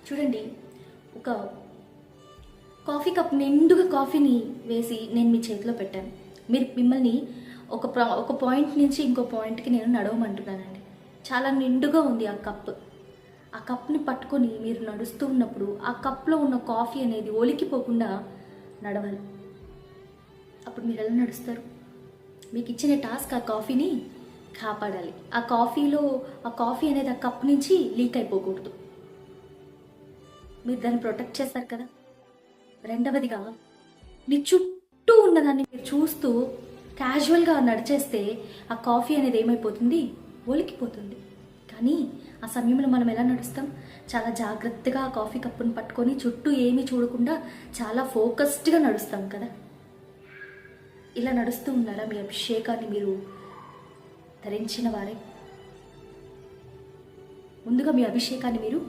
చూడండి, ఒక coffee cup నిండుగా కాఫీని వేసి నేను మీ చేతిలో పెట్టాను. మిమ్మల్ని ఒక పాయింట్ నుంచి ఇంకో పాయింట్కి నేను నడవమంటున్నానండి. చాలా నిండుగా ఉంది ఆ కప్. ఆ కప్ని పట్టుకొని మీరు నడుస్తూ ఉన్నప్పుడు ఆ కప్లో ఉన్న కాఫీ అనేది ఒలికిపోకుండా నడవాలి. అప్పుడు మీరు ఎలా నడుస్తారు? మీకు ఇచ్చిన టాస్క్ ఆ కాఫీని కాపాడాలి. ఆ కాఫీ అనేది ఆ కప్ నుంచి లీక్ అయిపోకూడదు. మీరు దాన్ని ప్రొటెక్ట్ చేస్తారు కదా. రెండవదిగా, మీ చుట్టూ ఉన్నదాన్ని మీరు చూస్తూ క్యాజువల్గా నడిచేస్తే ఆ కాఫీ అనేది ఏమైపోతుంది? ఒలికిపోతుంది. కానీ ఆ సమయంలో మనం ఎలా నడుస్తాం? చాలా జాగ్రత్తగా ఆ కాఫీ కప్పును పట్టుకొని చుట్టూ ఏమీ చూడకుండా చాలా ఫోకస్డ్గా నడుస్తాం కదా. ఇలా నడుస్తూ ఉన్నారా? మీ అభిషేకాన్ని మీరు ధరించిన వారే. ముందుగా మీ అభిషేకాన్ని మీరు